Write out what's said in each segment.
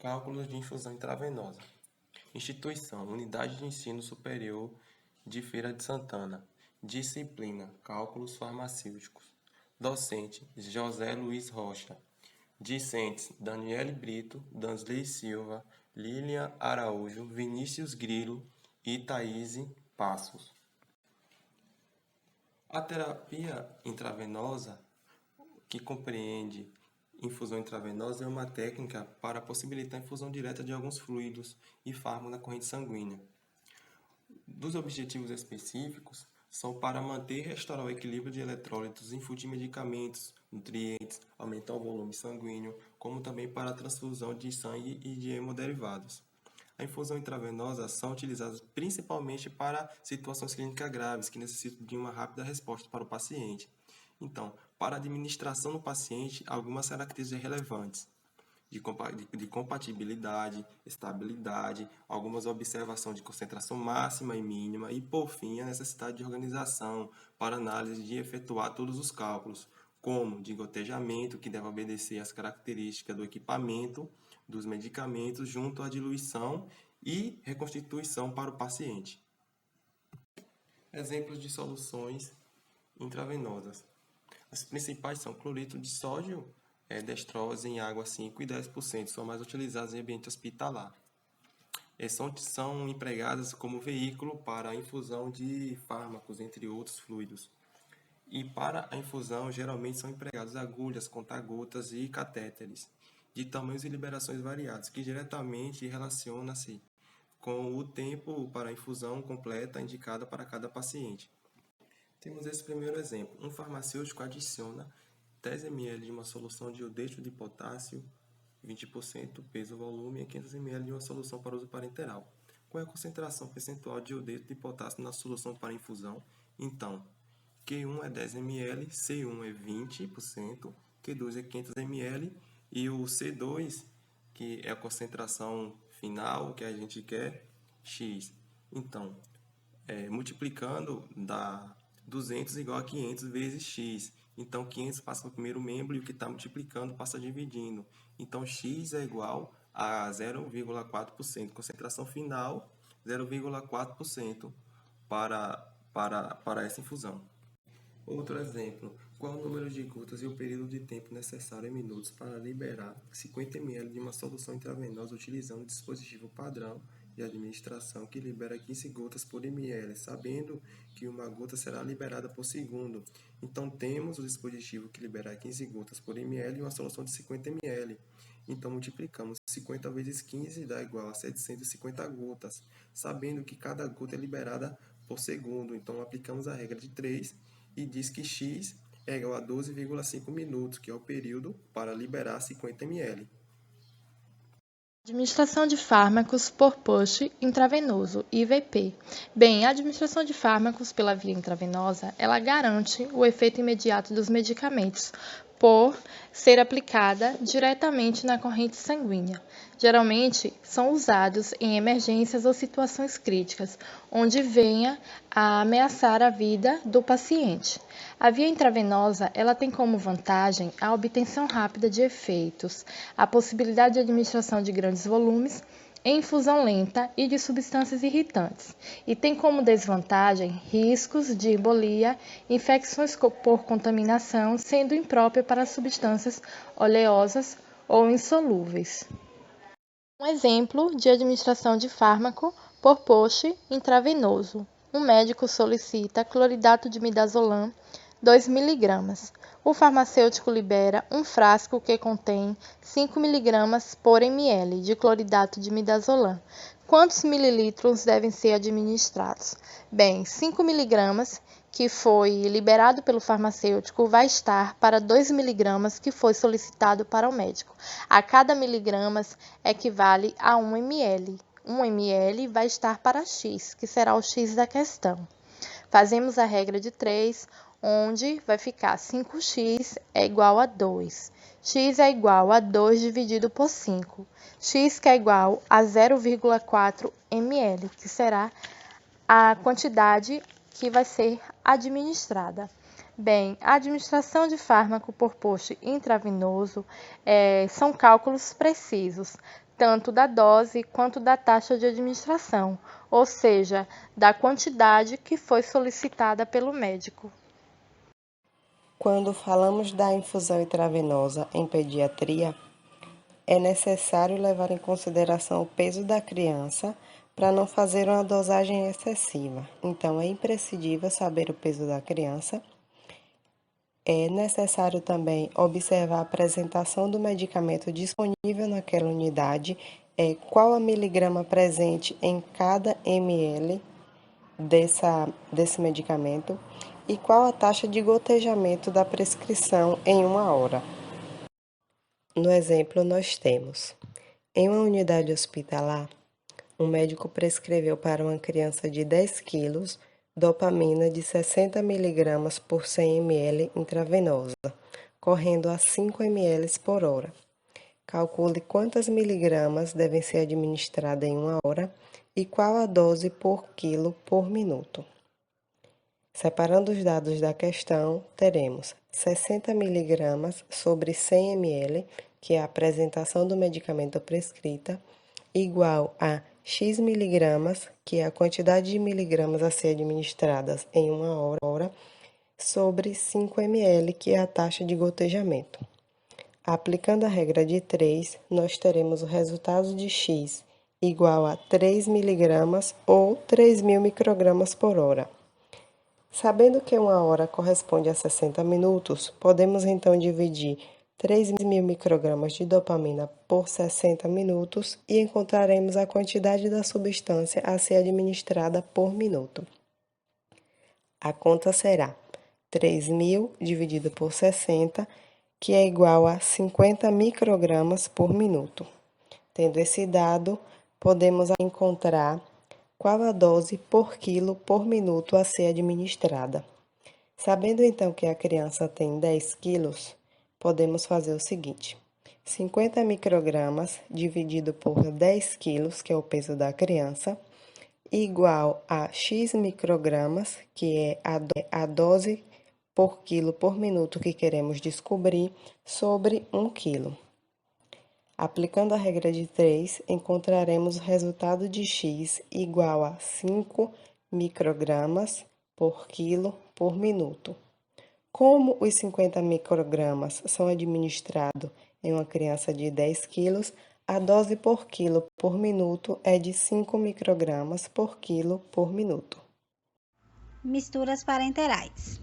Cálculos de infusão intravenosa. Instituição: Unidade de Ensino Superior de Feira de Santana. Disciplina: Cálculos Farmacêuticos. Docente: José Luiz Rocha. Discentes: Daniele Brito, Dansley Silva, Lilian Araújo, Vinícius Grilo e Thaíse Passos. A terapia intravenosa, que compreende infusão intravenosa, é uma técnica para possibilitar a infusão direta de alguns fluidos e fármacos na corrente sanguínea. Dos objetivos específicos são para manter e restaurar o equilíbrio de eletrólitos, infundir medicamentos, nutrientes, aumentar o volume sanguíneo, como também para a transfusão de sangue e de hemoderivados. A infusão intravenosa são utilizadas principalmente para situações clínicas graves que necessitam de uma rápida resposta para o paciente. Então, para a administração no paciente, algumas características relevantes de compatibilidade, estabilidade, algumas observações de concentração máxima e mínima e, por fim, a necessidade de organização para análise de efetuar todos os cálculos, como de gotejamento, que deve obedecer às características do equipamento, dos medicamentos, junto à diluição e reconstituição para o paciente. Exemplos de soluções intravenosas. As principais são cloreto de sódio, dextrose em água 5 e 10%, são mais utilizadas em ambiente hospitalar. São empregadas como veículo para a infusão de fármacos, entre outros fluidos. E para a infusão, geralmente são empregadas agulhas, conta-gotas e catéteres, de tamanhos e liberações variados, que diretamente relaciona-se com o tempo para a infusão completa indicada para cada paciente. Temos esse primeiro exemplo. Um farmacêutico adiciona 10 ml de uma solução de iodeto de potássio, 20% peso-volume, e 500 ml de uma solução para uso parenteral. Qual é a concentração percentual de iodeto de potássio na solução para infusão? Então, Q1 é 10 ml, C1 é 20%, Q2 é 500 ml e o C2, que é a concentração final que a gente quer, X. Então, multiplicando dá 200 igual a 500 vezes X. Então, 500 passa para o primeiro membro e o que está multiplicando passa dividindo. Então, X é igual a 0,4%. Concentração final, 0,4% para essa infusão. Outro exemplo. Qual o número de gotas e o período de tempo necessário em minutos para liberar 50 ml de uma solução intravenosa utilizando o dispositivo padrão de administração que libera 15 gotas por ml, sabendo que uma gota será liberada por segundo. Então, temos o dispositivo que libera 15 gotas por ml e uma solução de 50 ml. Então, multiplicamos 50 vezes 15 dá igual a 750 gotas, sabendo que cada gota é liberada por segundo. Então, aplicamos a regra de 3 e diz que X é igual a 12,5 minutos, que é o período para liberar 50 ml. Administração de fármacos por push intravenoso, IVP. Bem, a administração de fármacos pela via intravenosa, ela garante o efeito imediato dos medicamentos por ser aplicada diretamente na corrente sanguínea. Geralmente, são usados em emergências ou situações críticas, onde venha a ameaçar a vida do paciente. A via intravenosa, ela tem como vantagem a obtenção rápida de efeitos, a possibilidade de administração de grandes volumes, em infusão lenta e de substâncias irritantes, e tem como desvantagem riscos de embolia, infecções por contaminação, sendo imprópria para substâncias oleosas ou insolúveis. Um exemplo de administração de fármaco por push intravenoso. Um médico solicita cloridato de midazolam 2 mg. O farmacêutico libera um frasco que contém 5 mg por ml de cloridato de midazolam. Quantos mililitros devem ser administrados? Bem, 5 mg que foi liberado pelo farmacêutico vai estar para 2 mg que foi solicitado para o médico. A cada miligramas equivale a 1 ml. 1 ml vai estar para X, que será o X da questão. Fazemos a regra de 3, onde vai ficar 5x é igual a 2. X é igual a 2 dividido por 5. X que é igual a 0,4 ml, que será a quantidade que vai ser administrada. Bem, a administração de fármaco por push intravenoso são cálculos precisos, tanto da dose quanto da taxa de administração, ou seja, da quantidade que foi solicitada pelo médico. Quando falamos da infusão intravenosa em pediatria, é necessário levar em consideração o peso da criança para não fazer uma dosagem excessiva. Então, é imprescindível saber o peso da criança. É necessário também observar a apresentação do medicamento disponível naquela unidade, qual a miligrama presente em cada ml desse medicamento e qual a taxa de gotejamento da prescrição em 1 hora. No exemplo, nós temos, em uma unidade hospitalar, um médico prescreveu para uma criança de 10 quilos dopamina de 60 mg por 100 ml intravenosa, correndo a 5 ml por hora. Calcule quantas miligramas devem ser administradas em 1 hora e qual a dose por quilo por minuto. Separando os dados da questão, teremos 60 mg sobre 100 ml, que é a apresentação do medicamento prescrita, igual a X miligramas, que é a quantidade de miligramas a ser administradas em 1 hora, sobre 5 ml, que é a taxa de gotejamento. Aplicando a regra de 3, nós teremos o resultado de X igual a 3 miligramas ou 3.000 microgramas por hora. Sabendo que 1 hora corresponde a 60 minutos, podemos então dividir 3.000 microgramas de dopamina por 60 minutos e encontraremos a quantidade da substância a ser administrada por minuto. A conta será 3.000 dividido por 60, que é igual a 50 microgramas por minuto. Tendo esse dado, podemos encontrar qual a dose por quilo por minuto a ser administrada. Sabendo então que a criança tem 10 quilos, podemos fazer o seguinte: 50 microgramas dividido por 10 quilos, que é o peso da criança, igual a X microgramas, que é a dose por quilo por minuto que queremos descobrir, sobre 1 quilo. Aplicando a regra de 3, encontraremos o resultado de X igual a 5 microgramas por quilo por minuto. Como os 50 microgramas são administrados em uma criança de 10 quilos, a dose por quilo por minuto é de 5 microgramas por quilo por minuto. Misturas parenterais.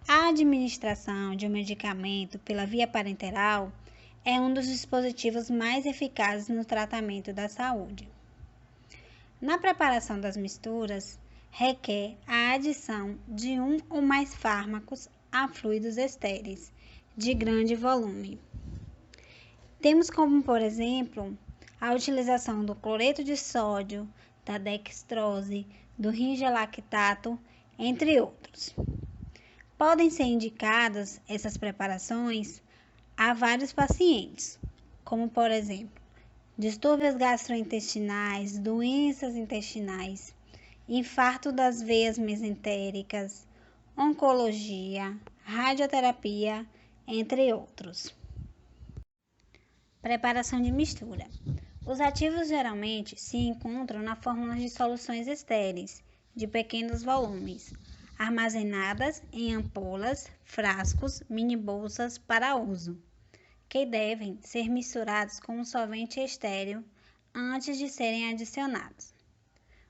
A administração de um medicamento pela via parenteral é um dos dispositivos mais eficazes no tratamento da saúde. Na preparação das misturas, requer a adição de um ou mais fármacos a fluidos estéreis de grande volume. Temos como, por exemplo, a utilização do cloreto de sódio, da dextrose, do ringelactato, entre outros. Podem ser indicadas essas preparações a vários pacientes, como, por exemplo, distúrbios gastrointestinais, doenças intestinais, infarto das veias mesentéricas, oncologia, radioterapia, entre outros. Preparação de mistura. Os ativos geralmente se encontram na fórmula de soluções estéreis, de pequenos volumes, armazenadas em ampolas, frascos, mini-bolsas para uso, que devem ser misturados com um solvente estéril antes de serem adicionados.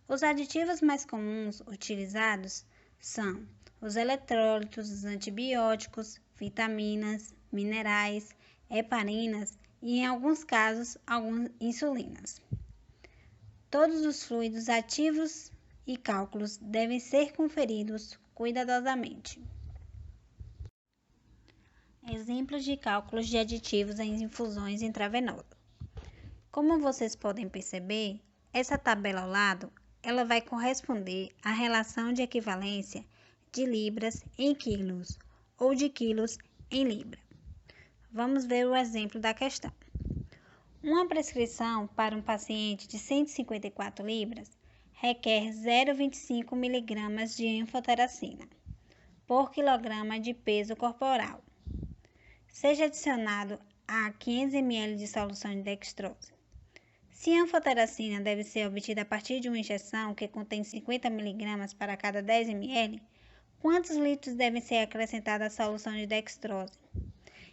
Os aditivos mais comuns utilizados são os eletrólitos, os antibióticos, vitaminas, minerais, heparinas e, em alguns casos, algumas insulinas. Todos os fluidos ativos e cálculos devem ser conferidos cuidadosamente. Exemplos de cálculos de aditivos em infusões intravenosas. Como vocês podem perceber, essa tabela ao lado, ela vai corresponder à relação de equivalência de libras em quilos ou de quilos em libra. Vamos ver o exemplo da questão. Uma prescrição para um paciente de 154 libras requer 0,25 mg de enfoteracina por quilograma de peso corporal. Seja adicionado a 500 ml de solução de dextrose. Se a anfotericina deve ser obtida a partir de uma injeção que contém 50 mg para cada 10 ml, quantos litros devem ser acrescentados à solução de dextrose?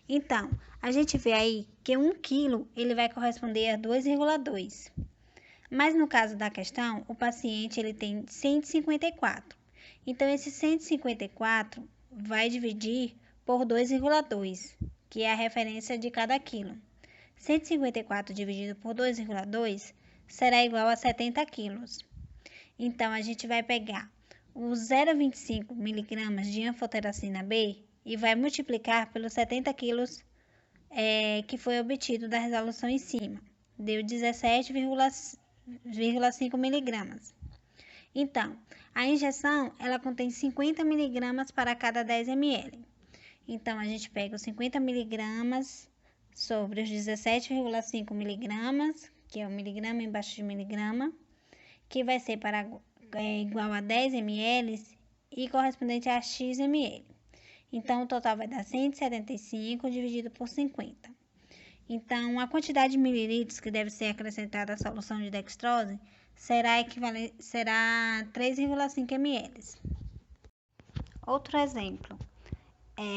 Então, a gente vê aí que 1 kg ele vai corresponder a 2,2. Mas no caso da questão, o paciente ele tem 154. Então, esse 154 vai dividir por 2,2, que é a referência de cada quilo. 154 dividido por 2,2 será igual a 70 quilos. Então, a gente vai pegar os 0,25 mg de anfotericina B e vai multiplicar pelos 70 quilos que foi obtido da resolução em cima. Deu 17,5 mg. Então, a injeção ela contém 50 mg para cada 10 ml. Então, a gente pega os 50 mg sobre os 17,5 mg, que é o miligrama embaixo de miligrama, que vai ser igual a 10 ml e correspondente a x ml. Então, o total vai dar 175 dividido por 50. Então, a quantidade de mililitros que deve ser acrescentada à solução de dextrose será 3,5 ml. Outro exemplo.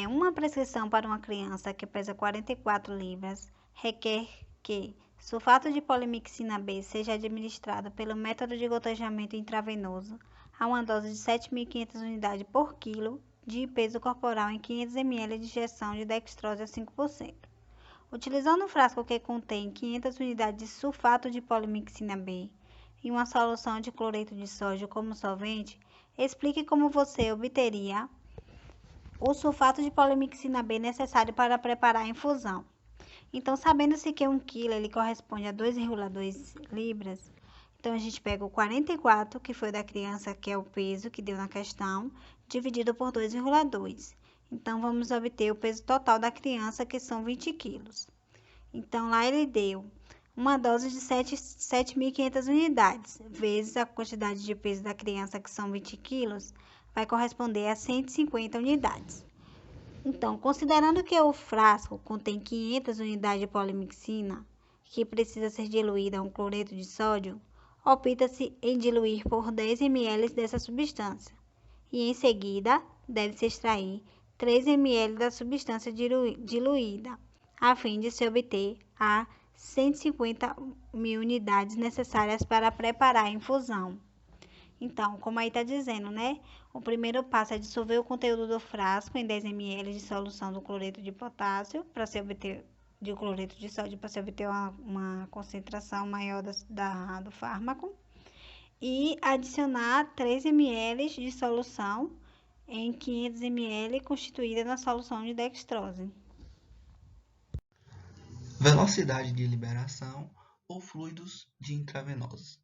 Uma prescrição para uma criança que pesa 44 libras requer que sulfato de polimixina B seja administrado pelo método de gotejamento intravenoso a uma dose de 7.500 unidades por quilo de peso corporal em 500 ml de injeção de dextrose a 5%. Utilizando um frasco que contém 500 unidades de sulfato de polimixina B e uma solução de cloreto de sódio como solvente, explique como você obteria o sulfato de polimixina B necessário para preparar a infusão. Então, sabendo-se que 1 kg ele corresponde a 2,2 libras, então a gente pega o 44, que foi da criança, que é o peso que deu na questão, dividido por 2,2. Então, vamos obter o peso total da criança, que são 20 quilos. Então, lá ele deu uma dose de 7.500 unidades, vezes a quantidade de peso da criança, que são 20 quilos, vai corresponder a 150 unidades. Então, considerando que o frasco contém 500 unidades de polimixina, que precisa ser diluída a um cloreto de sódio, opta-se em diluir por 10 ml dessa substância. E em seguida, deve-se extrair 3 ml da substância diluída, a fim de se obter a 150.000 unidades necessárias para preparar a infusão. Então, como aí está dizendo, né? O primeiro passo é dissolver o conteúdo do frasco em 10 ml de solução do cloreto de potássio para se obter de cloreto de sódio para se obter uma concentração maior do fármaco e adicionar 3 ml de solução em 500 ml constituída na solução de dextrose. Velocidade de liberação ou fluidos de intravenosos.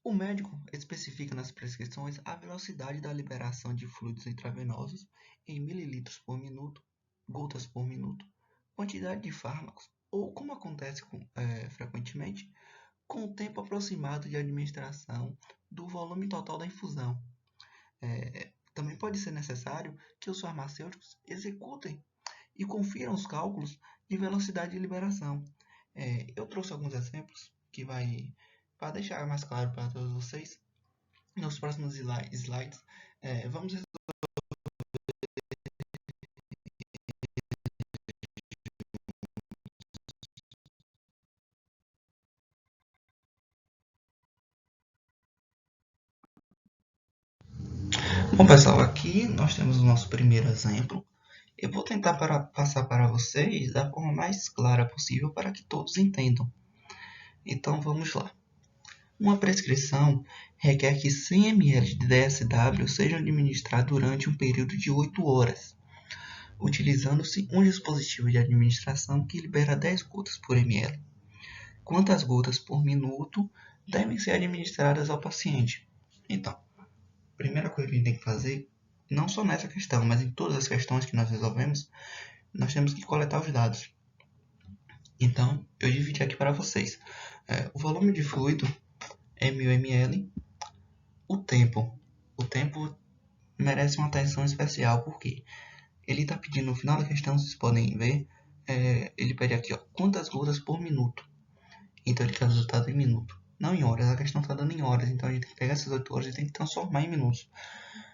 O médico especifica nas prescrições a velocidade da liberação de fluidos intravenosos em mililitros por minuto, gotas por minuto, quantidade de fármacos ou, como acontece frequentemente, com o tempo aproximado de administração do volume total da infusão. Também pode ser necessário que os farmacêuticos executem e confiram os cálculos de velocidade de liberação. Eu trouxe alguns exemplos que para deixar mais claro para todos vocês. Nos próximos slides, vamos resolver. Bom, pessoal, aqui nós temos o nosso primeiro exemplo. Eu vou tentar passar para vocês da forma mais clara possível para que todos entendam. Então, vamos lá. Uma prescrição requer que 100 ml de DSW sejam administrados durante um período de 8 horas, utilizando-se um dispositivo de administração que libera 10 gotas por ml. Quantas gotas por minuto devem ser administradas ao paciente? Então, a primeira coisa que a gente tem que fazer, não só nessa questão, mas em todas as questões que nós resolvemos, nós temos que coletar os dados. Então, eu dividi aqui para vocês. O volume de fluido é 1000 ml. O tempo merece uma atenção especial, porque ele está pedindo no final da questão, vocês podem ver, ele pede aqui, quantas gotas por minuto. Então ele quer o resultado em minuto, não em horas. A questão está dando em horas, então a gente tem que pegar essas 8 horas e tem que transformar em minutos.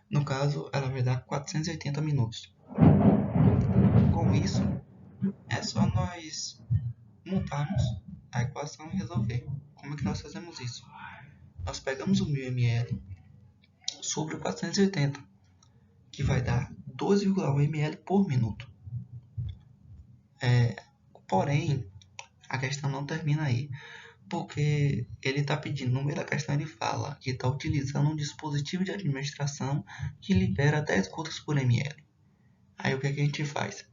No caso, ela vai dar 480 minutos. Com isso, é só nós montarmos a equação e resolver. Como é que nós fazemos isso? Nós pegamos o 1000 ml sobre o 480, que vai dar 12,1 ml por minuto. Porém, a questão não termina aí, porque ele está pedindo, no meio da questão ele fala que está utilizando um dispositivo de administração que libera 10 gotas por ml. Aí o que a gente faz?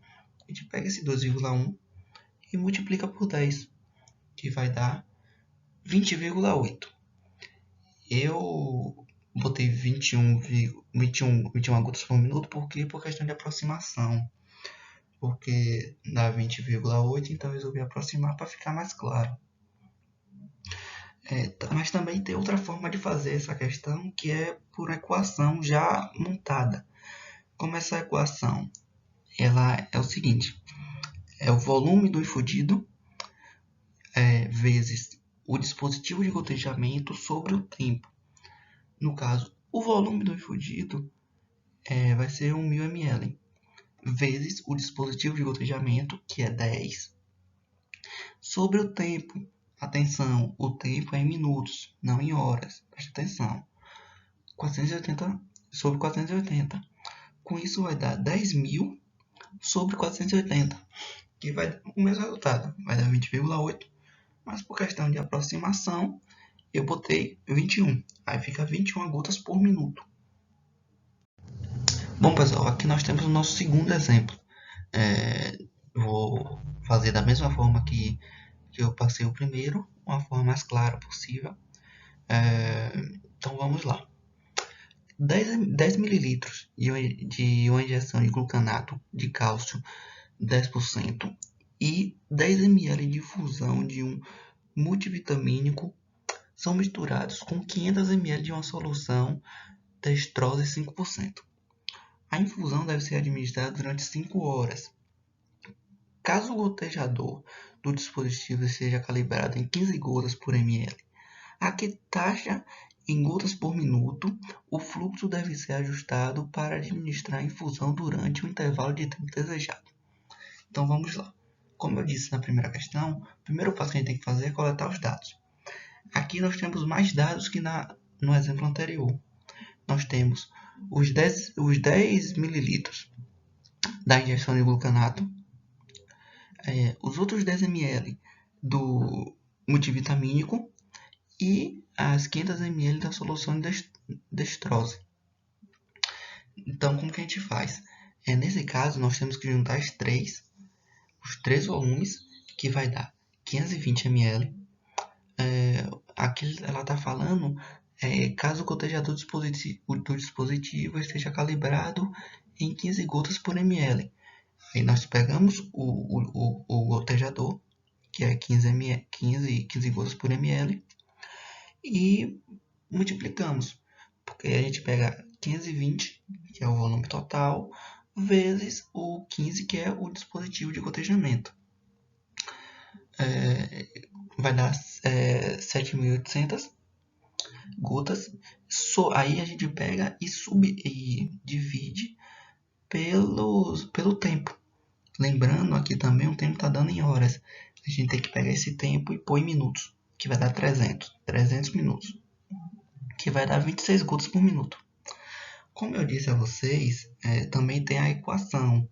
A gente pega esse 12,1 e multiplica por 10, que vai dar 20,8. Eu botei 21 gotas por minuto porque por questão de aproximação. Porque dá 20,8, então eu resolvi aproximar para ficar mais claro. Mas também tem outra forma de fazer essa questão, que é por equação já montada. Como essa equação ela é o seguinte: é o volume do infundido vezes o dispositivo de gotejamento sobre o tempo. No caso, o volume do infundido vai ser 1000 ml, vezes o dispositivo de gotejamento, que é 10, sobre o tempo. Atenção, o tempo é em minutos, não em horas. Preste atenção. 480 sobre 480. Com isso vai dar 10.000 sobre 480, que vai dar o mesmo resultado. Vai dar 20,8, mas por questão de aproximação, eu botei 21. Aí fica 21 gotas por minuto. Bom, pessoal, aqui nós temos o nosso segundo exemplo. Vou fazer da mesma forma que eu passei o primeiro, uma forma mais clara possível. Então vamos lá. 10 ml de uma injeção de glucanato de cálcio 10% e 10 ml de infusão de um multivitamínico são misturados com 500 ml de uma solução dextrose 5%. A infusão deve ser administrada durante 5 horas. Caso o gotejador do dispositivo seja calibrado em 15 gotas por ml, a que taxa em gotas por minuto, o fluxo deve ser ajustado para administrar a infusão durante o intervalo de tempo desejado. Então vamos lá. Como eu disse na primeira questão, o primeiro passo que a gente tem que fazer é coletar os dados. Aqui nós temos mais dados que no exemplo anterior. Nós temos os 10 ml da injeção de glucanato, os outros 10 ml do multivitamínico e as 500 ml da solução de dextrose. Então, como que a gente faz? Nesse caso, nós temos que juntar os três volumes, que vai dar 520 ml. Aqui ela está falando caso o gotejador do dispositivo esteja calibrado em 15 gotas por ml. Aí nós pegamos o gotejador, que é 15 gotas por ml, e multiplicamos, porque a gente pega 520, que é o volume total, vezes o 15, que é o dispositivo de gotejamento. Vai dar 7.800 gotas. Aí a gente pega e divide pelo tempo. Lembrando aqui também, o tempo está dando em horas. A gente tem que pegar esse tempo e pôr em minutos, que vai dar 300 minutos, que vai dar 26 gotas por minuto. Como eu disse a vocês, também tem a equação.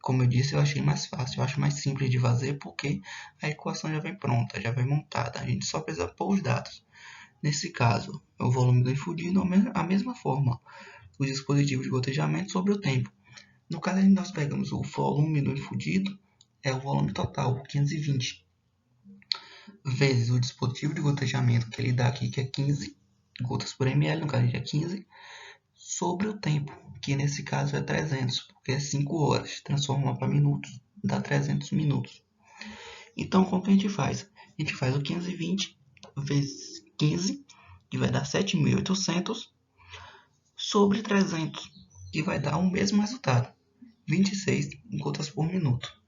Como eu disse, eu achei mais fácil, eu acho mais simples de fazer, porque a equação já vem pronta, já vem montada. A gente só precisa pôr os dados. Nesse caso, o volume do infundido é a mesma forma. O dispositivo de gotejamento sobre o tempo. No caso, nós pegamos o volume do infundido, é o volume total, 520, vezes o dispositivo de gotejamento, que ele dá aqui, que é 15 gotas por ml, no caso é 15, sobre o tempo, que nesse caso é 300, porque é 5 horas, transforma para minutos, dá 300 minutos. Então, como que a gente faz? A gente faz o 520 vezes 15, que vai dar 7.800, sobre 300, que vai dar o mesmo resultado, 26 gotas por minuto.